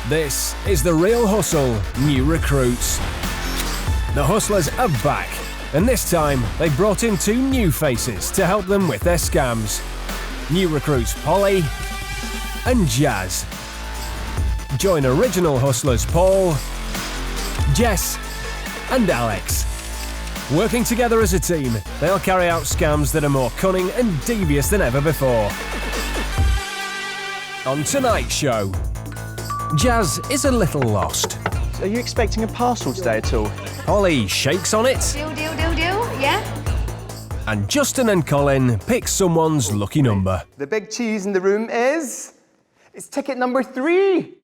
This is The Real Hustle New Recruits. The Hustlers are back, and this time they've brought in 2 new faces to help them with their scams. New recruits Polly and Jazz. Join original hustlers Paul, Jess and Alex. Working together as a team, they'll carry out scams that are more cunning and devious than ever before. On tonight's show, Jazz is a little lost. Are you expecting a parcel today at all? Polly shakes on it. Do, yeah? And Justin and Colin pick someone's lucky number. The big cheese in the room is... It's ticket number 3.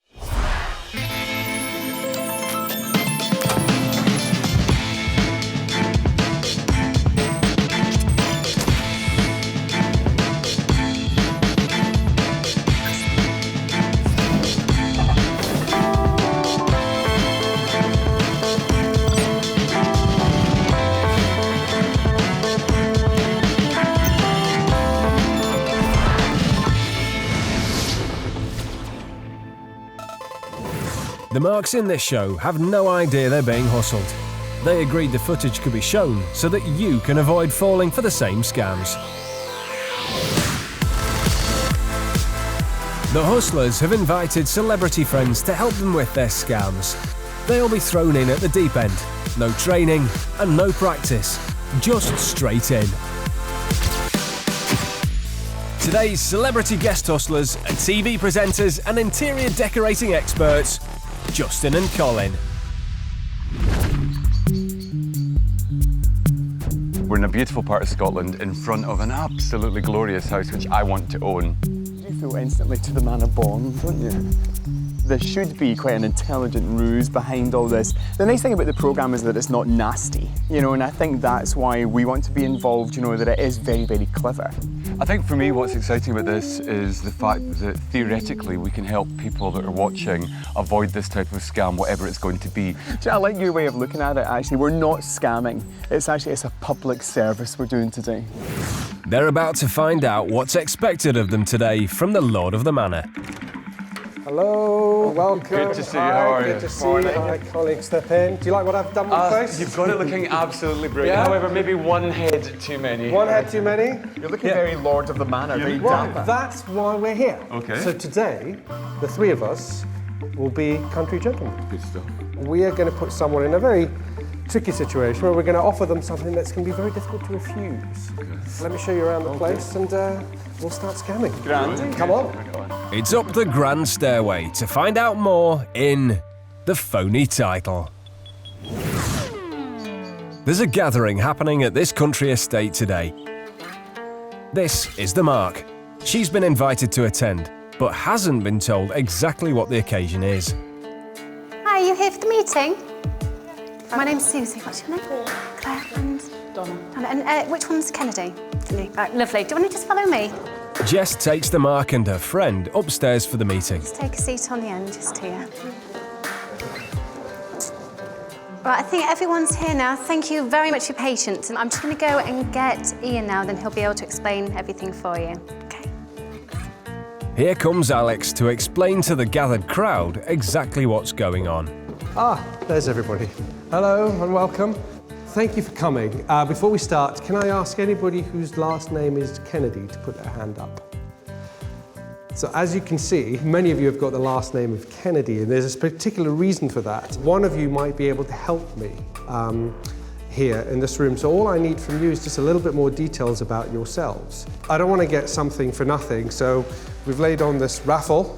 The marks in this show have no idea they're being hustled. They agreed the footage could be shown so that you can avoid falling for the same scams. The Hustlers have invited celebrity friends to help them with their scams. They'll be thrown in at the deep end. No training and no practice, just straight in. Today's celebrity guest hustlers are TV presenters and interior decorating experts, Justin and Colin. We're in a beautiful part of Scotland in front of an absolutely glorious house which I want to own. You feel instantly to the manor born, don't you? There should be quite an intelligent ruse behind all this. The nice thing about the programme is that it's not nasty, you know, and I think that's why we want to be involved, you know, that it is very, very clever. I think for me what's exciting about this is the fact that theoretically we can help people that are watching avoid this type of scam, whatever it's going to be. I like your way of looking at it, actually. We're not scamming. It's a public service we're doing today. They're about to find out what's expected of them today from the Lord of the Manor. Hello, welcome. Good to see you. How are you? Good to see you. Hi, colleague, step in. Do you like what I've done with the place? You've got it looking absolutely brilliant. Yeah? However, maybe one head too many. One head too many? You're looking very Lord of the Manor, very Well, dapper. that's why we're here. Okay. So today, the 3 of us will be country gentlemen. Good stuff. We are going to put someone in a very tricky situation where we're going to offer them something that's going to be very difficult to refuse. Let me show you around the place and we'll start scamming. Grand. Come on. It's up the grand stairway to find out more in The Phony Title. There's a gathering happening at this country estate today. This is the Mark. She's been invited to attend, but hasn't been told exactly what the occasion is. Hi, are you here for the meeting? My name's Susie. What's your name? Claire and Donna. And which one's Kennedy? Right, lovely. Do you want to just follow me? Jess takes the Mark and her friend upstairs for the meeting. Just take a seat on the end, just here. Right, I think everyone's here now. Thank you very much for your patience. And I'm just going to go and get Ian now, then he'll be able to explain everything for you. Okay. Here comes Alex to explain to the gathered crowd exactly what's going on. Ah, there's everybody. Hello and welcome. Thank you for coming. Before we start, can I ask anybody whose last name is Kennedy to put their hand up? So as you can see, many of you have got the last name of Kennedy, and there's a particular reason for that. One of you might be able to help me here in this room. So all I need from you is just a little bit more details about yourselves. I don't want to get something for nothing, so we've laid on this raffle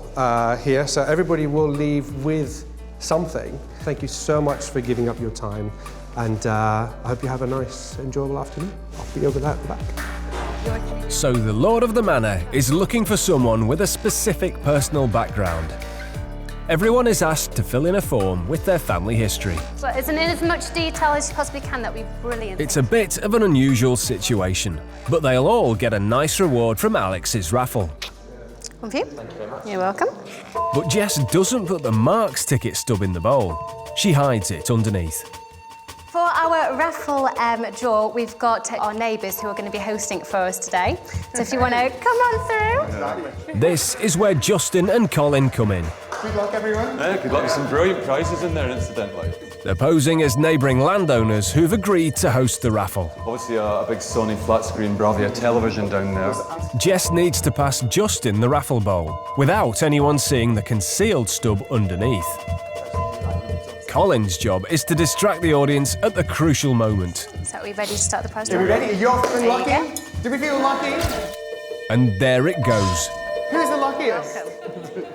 here, so everybody will leave with something. Thank you so much for giving up your time, and I hope you have a nice, enjoyable afternoon. I'll be over there at the back. So the Lord of the Manor is looking for someone with a specific personal background. Everyone is asked to fill in a form with their family history. So it's in as much detail as you possibly can. That'd be brilliant. It's a bit of an unusual situation, but they'll all get a nice reward from Alex's raffle. One for you. You're welcome. But Jess doesn't put the Mark's ticket stub in the bowl. She hides it underneath. For our raffle draw, we've got our neighbours who are going to be hosting it for us today. So if you want to come on through. This is where Justin and Colin come in. Good luck, everyone. Yeah, good luck with some brilliant prizes in there, incidentally. They're posing as neighbouring landowners who've agreed to host the raffle. Obviously, a big Sony flat-screen Bravia television down there. Jess needs to pass Justin the raffle bowl without anyone seeing the concealed stub underneath. Colin's job is to distract the audience at the crucial moment. So are we ready to start the prize Are we ready? Are you all feeling There you lucky? Do we feel lucky? And there it goes. Who's the luckiest?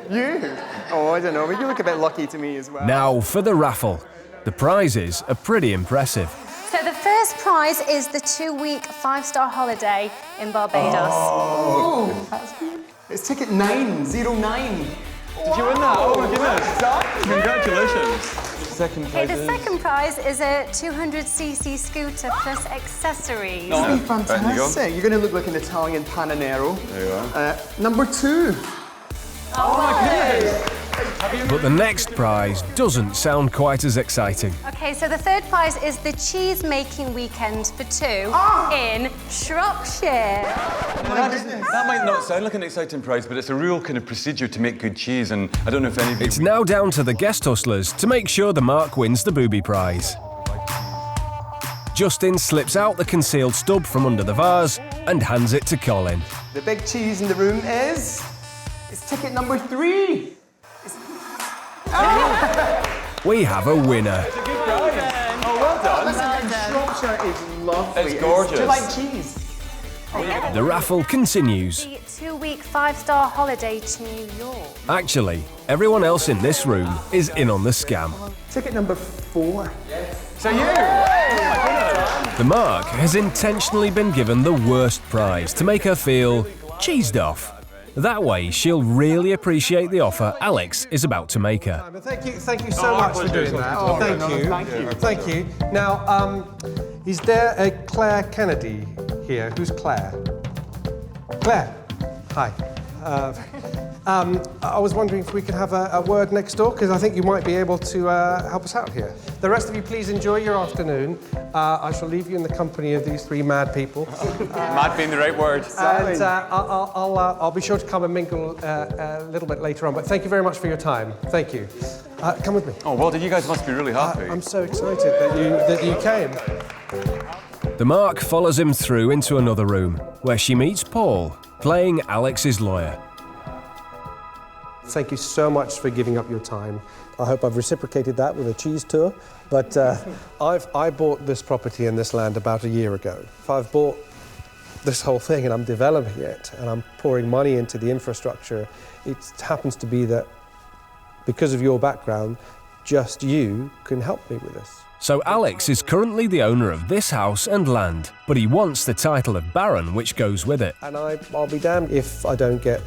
You? Oh, I don't know. You look a bit lucky to me as well. Now for the raffle. The prizes are pretty impressive. So the first prize is the 2-week 5-star holiday in Barbados. Oh, it's ticket 909. Did you win that? Oh my goodness! Congratulations. Second Okay, prize. the second prize is a 200cc scooter plus accessories. That'd be There you go. fantastic. You're going to look like an Italian Panamero. There you are. Number 2. Oh my goodness! But the next prize doesn't sound quite as exciting. Okay, so the third prize is the cheese making weekend for 2 in Shropshire. That might not sound like an exciting prize, but it's a real kind of procedure to make good cheese, and I don't know if any of you... It's now down to the guest hustlers to make sure the mark wins the booby prize. Justin slips out the concealed stub from under the vase and hands it to Colin. The big cheese in the room is... It's ticket number 3. We have a winner. It's a good prize. Oh, well done. Listen, Shropshire is lovely. It's gorgeous. Do you like cheese? The raffle continues. The 2-week 5-star holiday to New York. Actually, everyone else in this room is in on the scam. Ticket number 4. So you! The mark has intentionally been given the worst prize to make her feel cheesed off. That way, she'll really appreciate the offer Alex is about to make her. Thank you so much for doing that. Thank you. Now, is there a Claire Kennedy here? Who's Claire? Claire. Hi. I was wondering if we could have a word next door, because I think you might be able to help us out here. The rest of you, please enjoy your afternoon. I shall leave you in the company of these 3 mad people. Mad being the right word. And I'll be sure to come and mingle a little bit later on. But thank you very much for your time. Thank you. Come with me. Oh, well done. You guys must be really happy. I'm so excited that you came. The mark follows him through into another room, where she meets Paul, playing Alex's lawyer. Thank you so much for giving up your time. I hope I've reciprocated that with a cheese tour. But I bought this property and this land about a year ago. If I've bought this whole thing and I'm developing it and I'm pouring money into the infrastructure, it happens to be that because of your background, just you can help me with this. So Alex is currently the owner of this house and land, but he wants the title of Baron, which goes with it. And I'll be damned if I don't get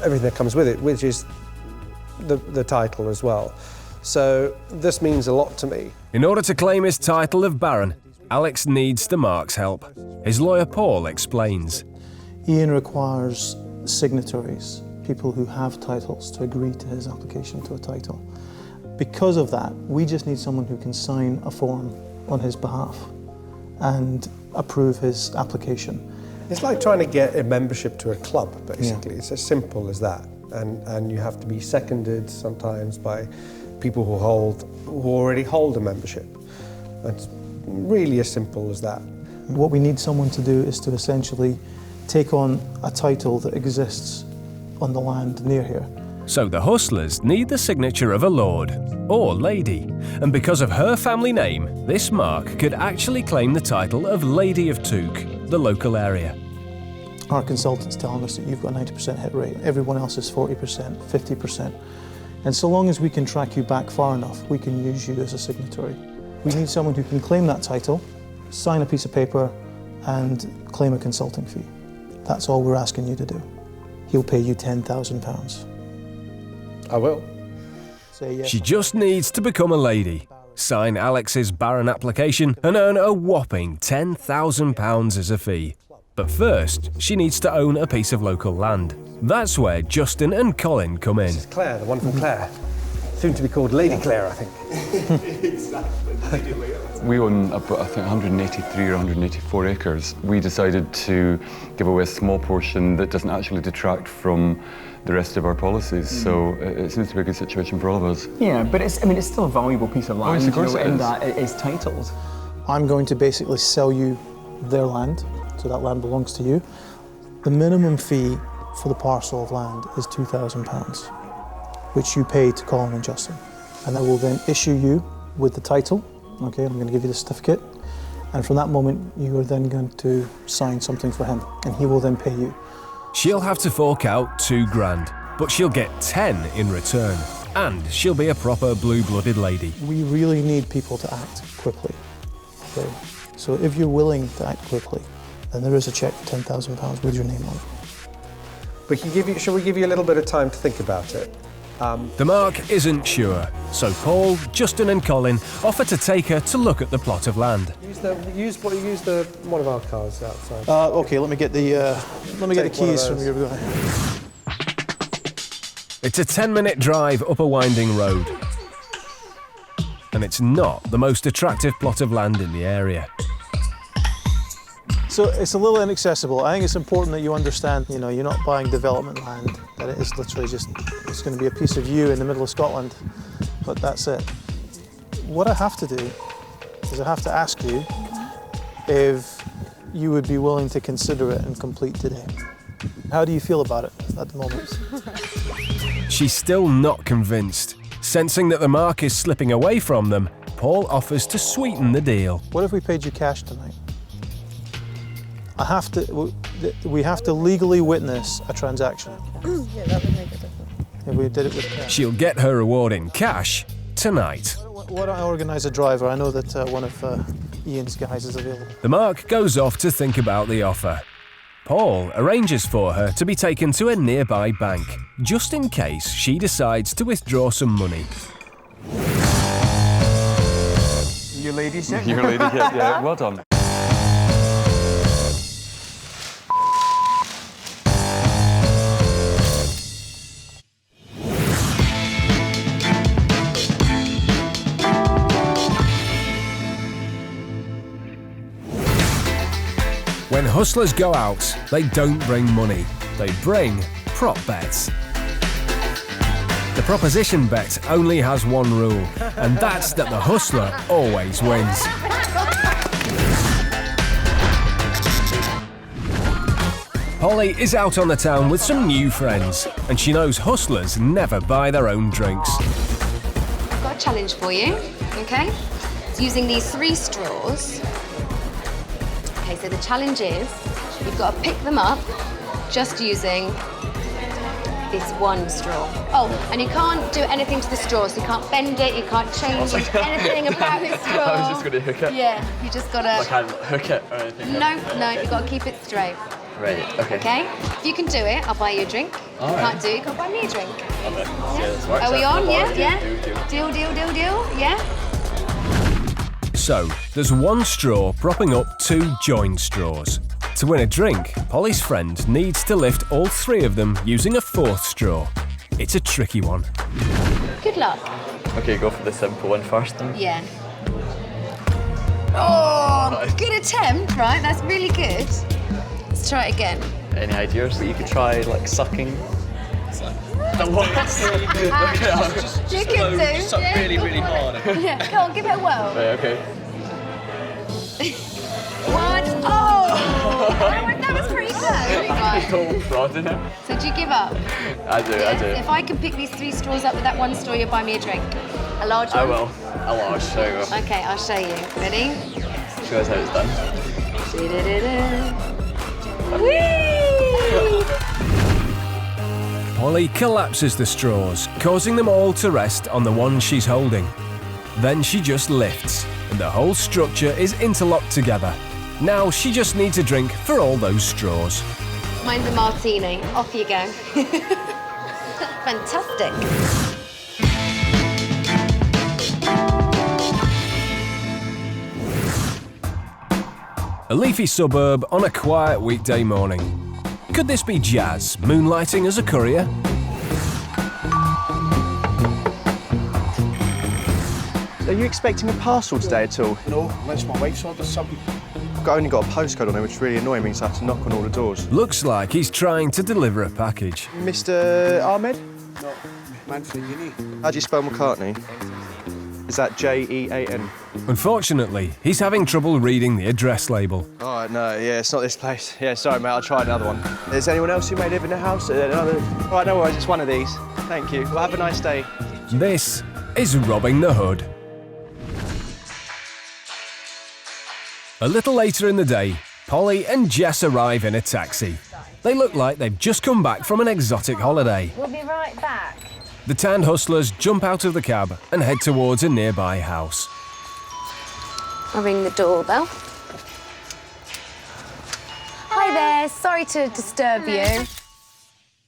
everything that comes with it, which is the title as well. So this means a lot to me. In order to claim his title of Baron, Alex needs the mark's help. His lawyer Paul explains. Ian requires signatories, people who have titles, to agree to his application to a title. Because of that, we just need someone who can sign a form on his behalf and approve his application. It's like trying to get a membership to a club, basically. Yeah. It's as simple as that. And you have to be seconded sometimes by people who already hold a membership. It's really as simple as that. What we need someone to do is to essentially take on a title that exists on the land near here. So the hustlers need the signature of a lord or lady. And because of her family name, this mark could actually claim the title of Lady of Took, the local area. Our consultant's telling us that you've got a 90% hit rate. Everyone else is 40%, 50%. And so long as we can track you back far enough, we can use you as a signatory. We need someone who can claim that title, sign a piece of paper, and claim a consulting fee. That's all we're asking you to do. He'll pay you £10,000. I will. Say yes. She just needs to become a lady, sign Alex's Baron application, and earn a whopping £10,000 as a fee. But first, she needs to own a piece of local land. That's where Justin and Colin come in. This is Claire, the wonderful Claire. Soon to be called Lady Claire, I think. Exactly. We own about, I think, 183 or 184 acres. We decided to give away a small portion that doesn't actually detract from the rest of our policies. So it seems to be a good situation for all of us. Yeah, but it's still a valuable piece of land, yes, of course it in is. that it is titled. I'm going to basically sell you their land, so that land belongs to you. The minimum fee for the parcel of land is £2,000, which you pay to Colin and Justin. And I will then issue you with the title. Okay, I'm going to give you the certificate. And from that moment, you are then going to sign something for him, and he will then pay you. She'll have to fork out £2,000, but she'll get 10 in return. And she'll be a proper blue-blooded lady. We really need people to act quickly. Okay? So if you're willing to act quickly, then there is a cheque for £10,000 with your name on it. Shall we give you a little bit of time to think about it? The mark isn't sure, so Paul, Justin and Colin offer to take her to look at the plot of land. Use one of our cars outside. Okay, let me get the keys from your guy. It's a 10-minute drive up a winding road. And it's not the most attractive plot of land in the area. So it's a little inaccessible. I think it's important that you understand, you're not buying development land, that it is literally it's going to be a piece of you in the middle of Scotland, but that's it. What I have to do is I have to ask you if you would be willing to consider it and complete today. How do you feel about it at the moment? She's still not convinced. Sensing that the mark is slipping away from them, Paul offers to sweeten the deal. What if we paid you cash tonight? We have to legally witness a transaction. Yeah, that would make a difference. If we did it with cash. She'll get her reward in cash tonight. Why don't I organise a driver? I know that one of Ian's guys is available. The mark goes off to think about the offer. Paul arranges for her to be taken to a nearby bank, just in case she decides to withdraw some money. Your lady check? Your lady hit, yeah, well done. When hustlers go out, they don't bring money, they bring prop bets. The proposition bet only has one rule, and that's that the hustler always wins. Polly is out on the town with some new friends, and she knows hustlers never buy their own drinks. I've got a challenge for you, okay? It's using these 3 straws. Okay, so the challenge is you've got to pick them up just using this one straw. Oh, and you can't do anything to the straw, so you can't bend it, you can't change anything about the straw. I was just going to hook it. Yeah, you just got to... I can't hook it or anything. No, you've got to keep it straight. Right, okay. Okay? If you can do it, I'll buy you a drink. All If you right. can't do it, you can buy me a drink. Okay. Yeah, this works. Are we on? Deal. Yeah? Deal. Yeah? So, there's one straw propping up 2 joined straws. To win a drink, Polly's friend needs to lift all 3 of them using a 4th straw. It's a tricky one. Good luck. Okay, go for the simple one first then. Yeah. Oh, good attempt, right? That's really good. Let's try it again. Any ideas that you could try, like sucking? You can do. Suck really, really hard. Yeah, come on, give it a whirl. Right, okay. 1. Oh! That was pretty close. Right. Total fraud in it. So do you give up? I do. If I can pick these 3 straws up with that one straw, you'll buy me a drink. A large one? I will. A large, there you go. Okay, I'll show you. Ready? Show us how it's done. Whee! Polly collapses the straws, causing them all to rest on the one she's holding. Then she just lifts, and the whole structure is interlocked together. Now she just needs a drink for all those straws. Mine's a martini. Off you go. Fantastic. A leafy suburb on a quiet weekday morning. Could this be Jazz moonlighting as a courier? Are you expecting a parcel today at all? No, unless my wife's ordered something. I've only got a postcode on it, which is really annoying, means I have to knock on all the doors. Looks like he's trying to deliver a package. Mr. Ahmed? No, Manfred Uni. How do you spell McCartney? Is that J-E-A-N? Unfortunately, he's having trouble reading the address label. Oh, no, yeah, it's not this place. Yeah, sorry, mate, I'll try another one. Is anyone else who may live in the house? All right, no worries, it's one of these. Thank you. Well, have a nice day. This is robbing the hood. A little later in the day, Polly and Jess arrive in a taxi. They look like they've just come back from an exotic holiday. We'll be right back. The tanned hustlers jump out of the cab and head towards a nearby house. I'll ring the doorbell. Hi there, sorry to disturb you.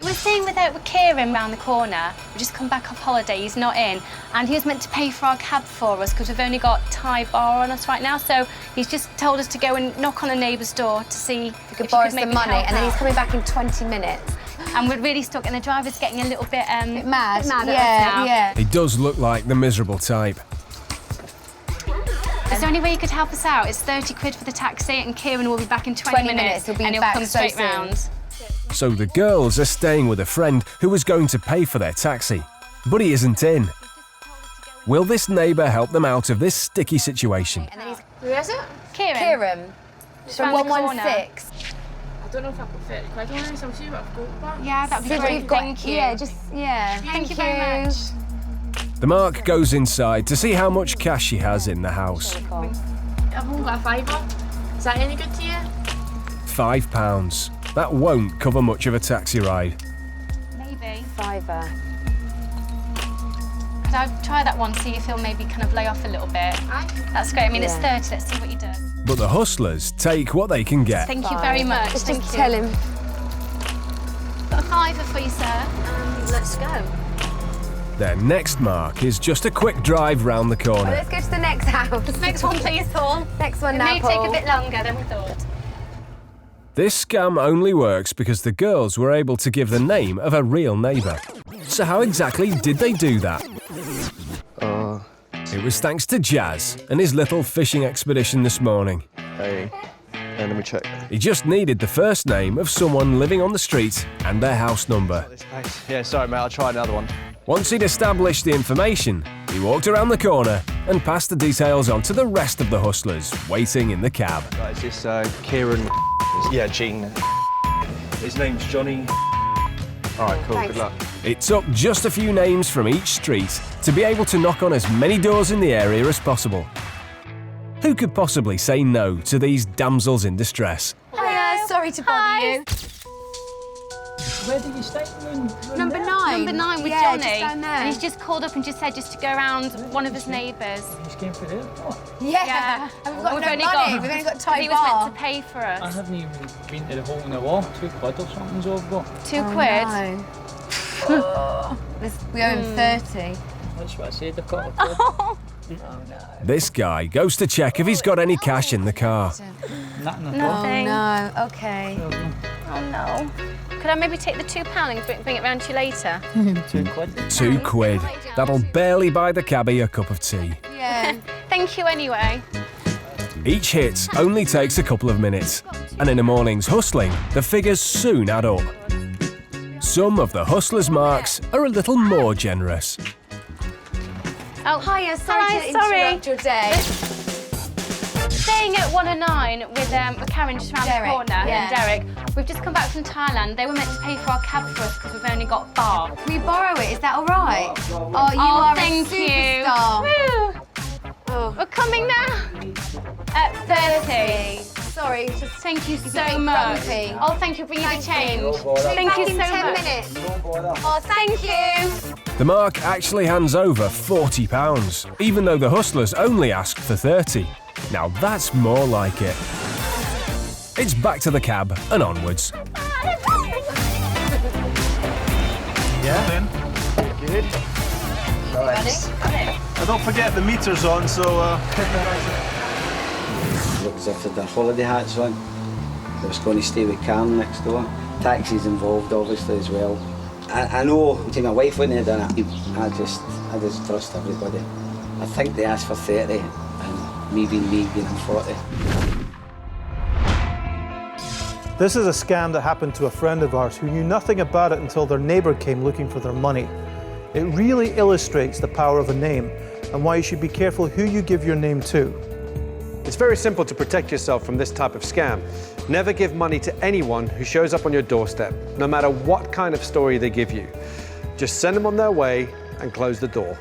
We're staying with Kieran round the corner. We've just come back off holiday, he's not in. And he was meant to pay for our cab for us because we've only got Thai bar on us right now. So he's just told us to go and knock on a neighbour's door to see if we could borrow some money. And then he's coming back in 20 minutes. And we're really stuck, and the driver's getting a little bit, mad. Yeah. He does look like the miserable type. Is there any way you could help us out? It's 30 quid for the taxi, and Kieran will be back in 20 minutes. He'll be and he'll back come so straight soon. round. So the girls are staying with a friend who was going to pay for their taxi, but he isn't in. Will this neighbour help them out of this sticky situation? Who is it? Kieran. From 116. I don't know if I've got 30 quid on this, I'll see what I've got back. Yeah, that'd be great. Thank you. Yeah, Thank you very much. The Mark goes inside to see how much cash she has in the house. I've only got a fiver. Is that any good to you? £5. That won't cover much of a taxi ride. Maybe. Fiver. Could I try that one, see if he'll maybe kind of lay off a little bit? That's great. I mean, it's 30. Let's see what he does. But the hustlers take what they can get. Thank you very much. Just Thank you. tell him. Got a fiver for you, sir. Let's go. Their next mark is just a quick drive round the corner. Let's go to the next house. Next one, please, Paul. Next one It now, may Paul. take a bit longer than we thought. This scam only works because the girls were able to give the name of a real neighbour. So how exactly did they do that? It was thanks to Jazz and his little fishing expedition this morning. Hey, let me check. He just needed the first name of someone living on the street and their house number. This place. Yeah, sorry, mate, I'll try another one. Once he'd established the information, he walked around the corner and passed the details on to the rest of the hustlers waiting in the cab. Right, is this Kieran? Yeah, Gene. His name's Johnny. All right, cool, Thanks. good luck. It took just a few names from each street to be able to knock on as many doors in the area as possible. Who could possibly say no to these damsels in distress? Hiya, sorry to bother you. Where did you stay? Number 9. Number 9 with Yeah, Johnny. just down there. And he's just called up and just said just to go around one of his neighbours. You just came for the airport. Yeah. And we've got We've no only money. got- We've only got Thai He was bar. meant to pay for I us. haven't even been to the hole in the wall. 2 quid or something's all I've got. 2 quid. No. We owe him 30. That's what I said, I've got a quid. This guy goes to check if he's got any cash in the car. Nothing at all. Nothing. No, okay. Oh no. Could I maybe take the £2 and bring it round to you later? 2 quid. £2. That'll barely buy the cabbie a cup of tea. Yeah. Thank you anyway. Each hit only takes a couple of minutes, and in a morning's hustling, the figures soon add up. Some of the hustlers' marks are a little more generous. Oh, Hiya, sorry Hi, to sorry. interrupt your day. Staying at 109 with Karen just around Derek, the corner yeah. and Derek. We've just come back from Thailand. They were meant to pay for our cab for us because we've only got bar. Can we borrow it? Is that all right? Oh, you are thank a superstar. You. Woo. Oh. We're coming now. At 30. Sorry, just Thank you so bit much. grumpy. Oh, thank you for bringing the change. Thank you in so 10 much. minutes. Oh, thank you. The mark actually hands over £40, even though the hustlers only asked for 30. Now that's more like it. It's back to the cab and onwards. Yeah, then. Good. Nice. I don't forget the meter's on, so... Look as if they'd their holiday hats on. They was going to stay with Karen next door. Taxis involved, obviously, as well. I know, my wife wouldn't have done it. I just trust everybody. I think they asked for 30, and me being me, gave them 40. This is a scam that happened to a friend of ours who knew nothing about it until their neighbour came looking for their money. It really illustrates the power of a name and why you should be careful who you give your name to. It's very simple to protect yourself from this type of scam. Never give money to anyone who shows up on your doorstep, no matter what kind of story they give you. Just send them on their way and close the door.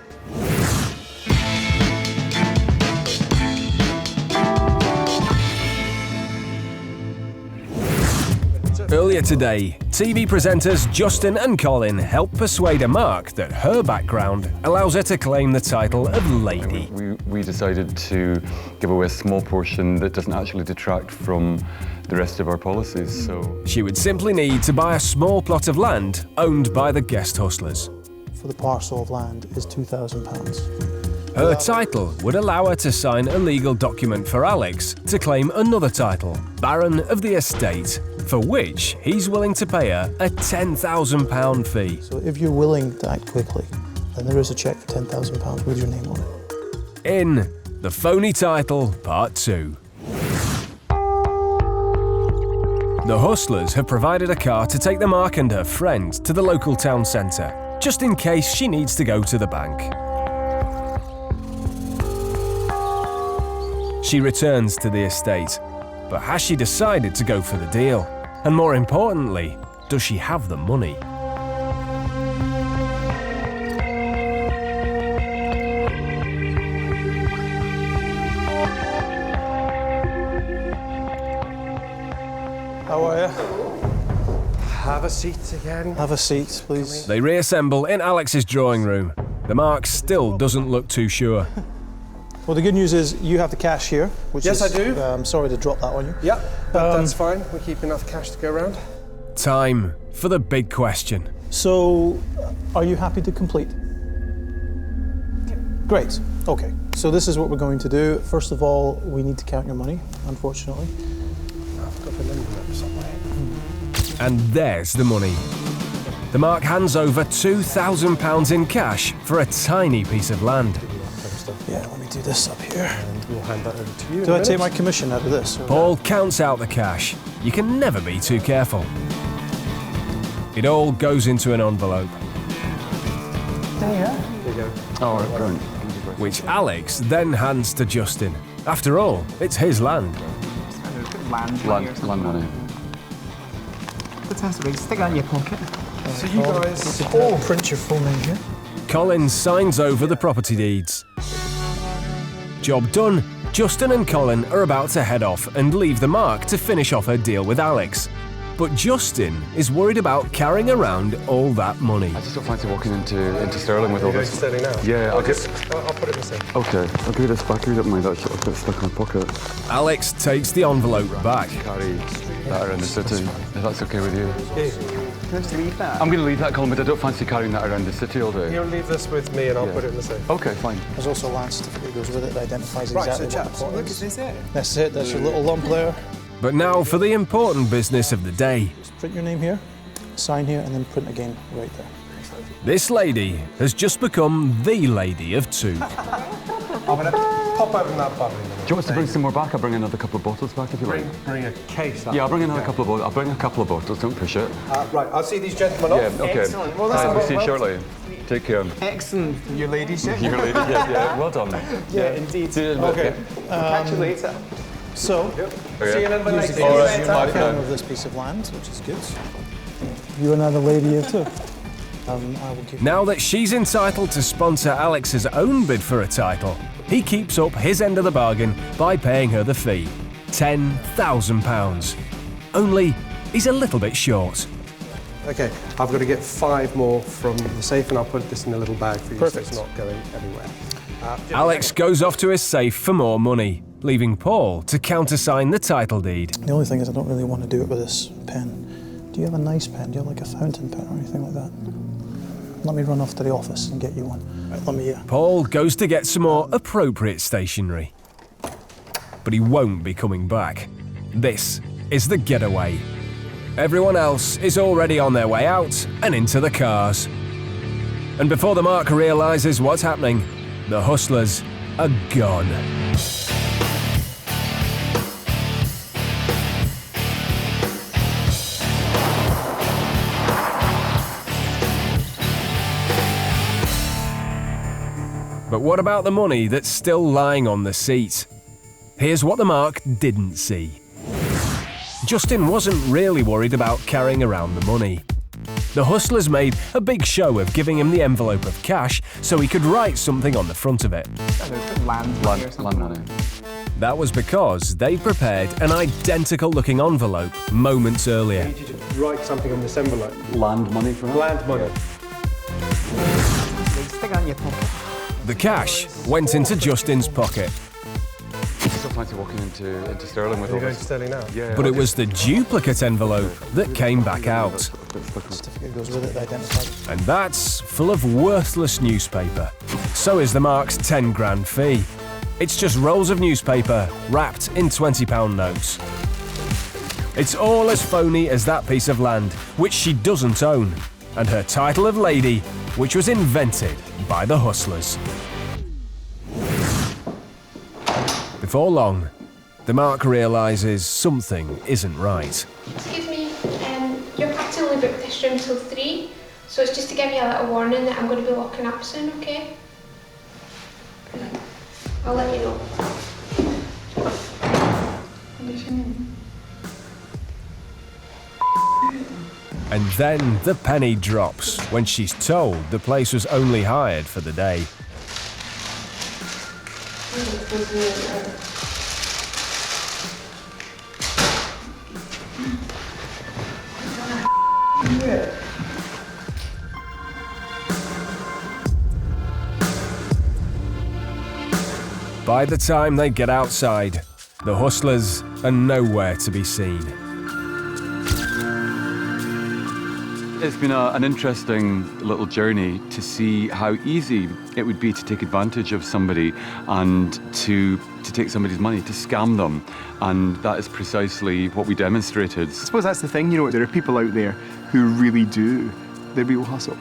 Earlier today, TV presenters Justin and Colin helped persuade a Mark that her background allows her to claim the title of Lady. We decided to give away a small portion that doesn't actually detract from the rest of our policies, so... She would simply need to buy a small plot of land owned by the guest hustlers. For the parcel of land is £2,000. Her title would allow her to sign a legal document for Alex to claim another title, Baron of the Estate, for which he's willing to pay her a £10,000 fee. So if you're willing to act quickly, then there is a cheque for £10,000 with your name on it. In The Phony Title Part 2. The hustlers have provided a car to take the Mark and her friend to the local town centre, just in case she needs to go to the bank. She returns to the estate, but has she decided to go for the deal? And more importantly, does she have the money? How are you? Have a seat again. Have a seat, please. They reassemble in Alex's drawing room. The Mark still doesn't look too sure. Well, the good news is you have the cash here, which Yes, is... I do. I'm sorry to drop that on you. Yeah, but that's fine. We keep enough cash to go around. Time for the big question. So, are you happy to complete? Great. Okay. So this is what we're going to do. First of all, we need to count your money, unfortunately. I've got the number somewhere. And there's the money. The Mark hands over £2,000 in cash for a tiny piece of land. Yeah, let me do this up here. And we'll hand that over to you. Do I take my commission out of this? Or... Paul counts out the cash. You can never be too careful. It all goes into an envelope. There you go. Oh, right, brilliant. Which Alex then hands to Justin. After all, it's his land. Land money. Fantastic. Stick that in your pocket. So you guys... Oh, print your full name here. Colin signs over the property deeds. Job done. Justin and Colin are about to head off and leave the Mark to finish off her deal with Alex. But Justin is worried about carrying around all that money. I just don't fancy walking into Sterling with all this. Sterling now? Yeah, I'll put it in the safe. Okay, I'll give you this back. You don't mind that shit. I've got it stuck in my pocket. Alex takes the envelope back. Carry that around the city, if that's okay with you. Can I just leave that? I'm going to leave that, Colin, but I don't fancy carrying that around the city all day. You'll leave this with me and I'll put it in the safe. Okay, fine. There's also a land certificate that goes with it that identifies Right, exactly so what chaps, the plot Look, is. is this it? That's it. That's your little lump there. But now for the important business of the day. Just print your name here, sign here, and then print again right there. This lady has just become the lady of two. I'm going to pop open that bottle. Do you want us to bring some more back? I'll bring another couple of bottles back if you like. Bring a case up. Yeah, I'll bring another couple of bottles. I'll bring a couple of bottles, don't push it. Right, I'll see these gentlemen off. Yeah, okay. Excellent. Well, that's We'll see you shortly. Take care. Excellent, your ladyship. Your lady, yeah, well done. Yeah, indeed. See you in a bit. Okay. Catch you later. So, See you in a use minute. the All right, owner bye for now. of this piece of land, which is good. You are now the lady of two. I will give Now that she's entitled to sponsor Alex's own bid for a title, he keeps up his end of the bargain by paying her the fee, £10,000. Only he's a little bit short. Okay, I've got to get 5 more from the safe and I'll put this in a little bag for you Perfect. so it's not going everywhere. Alex goes off to his safe for more money, leaving Paul to countersign the title deed. The only thing is I don't really want to do it with this pen. Do you have a nice pen? Do you have like a fountain pen or anything like that? Let me run off to the office and get you one. Right, let me... Paul goes to get some more appropriate stationery. But he won't be coming back. This is the getaway. Everyone else is already on their way out and into the cars. And before the Mark realises what's happening, the hustlers are gone. But what about the money that's still lying on the seat? Here's what the Mark didn't see. Justin wasn't really worried about carrying around the money. The hustlers made a big show of giving him the envelope of cash so he could write something on the front of it. Land money. That was because they'd prepared an identical-looking envelope moments earlier. I need you to write something on this envelope. Land money for Land money. Stick it in your pocket. The cash went into Justin's pocket. I still fancy walking into Sterling with Are all you going this. to Sterling now? Yeah. But it was the duplicate envelope that came back out. Certificate goes with it, identified. And that's full of worthless newspaper. So is the Mark's 10 grand fee. It's just rolls of newspaper wrapped in £20 notes. It's all as phony as that piece of land, which she doesn't own, and her title of lady, which was invented by the hustlers. Before long, the Mark realises something isn't right. Excuse me, your party only booked this room till 3, so it's just to give you a little warning that I'm going to be locking up soon, okay? I'll let you know. And then the penny drops when she's told the place was only hired for the day. By the time they get outside, the hustlers are nowhere to be seen. It's been an interesting little journey to see how easy it would be to take advantage of somebody and to take somebody's money, to scam them. And that is precisely what we demonstrated. I suppose that's the thing, you know, there are people out there who really do the real hustle.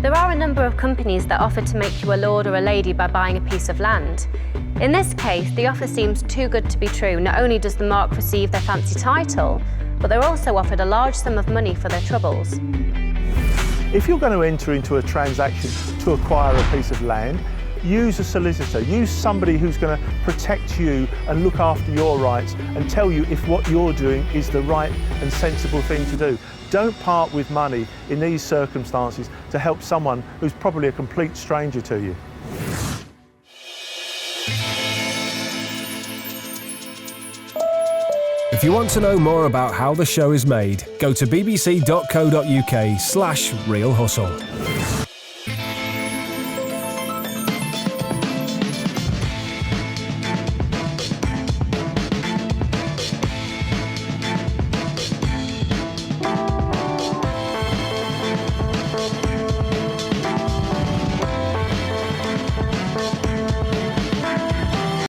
There are a number of companies that offer to make you a lord or a lady by buying a piece of land. In this case, the offer seems too good to be true. Not only does the Mark receive their fancy title, but they're also offered a large sum of money for their troubles. If you're going to enter into a transaction to acquire a piece of land, use a solicitor, use somebody who's going to protect you and look after your rights and tell you if what you're doing is the right and sensible thing to do. Don't part with money in these circumstances to help someone who's probably a complete stranger to you. If you want to know more about how the show is made, go to bbc.co.uk/realhustle.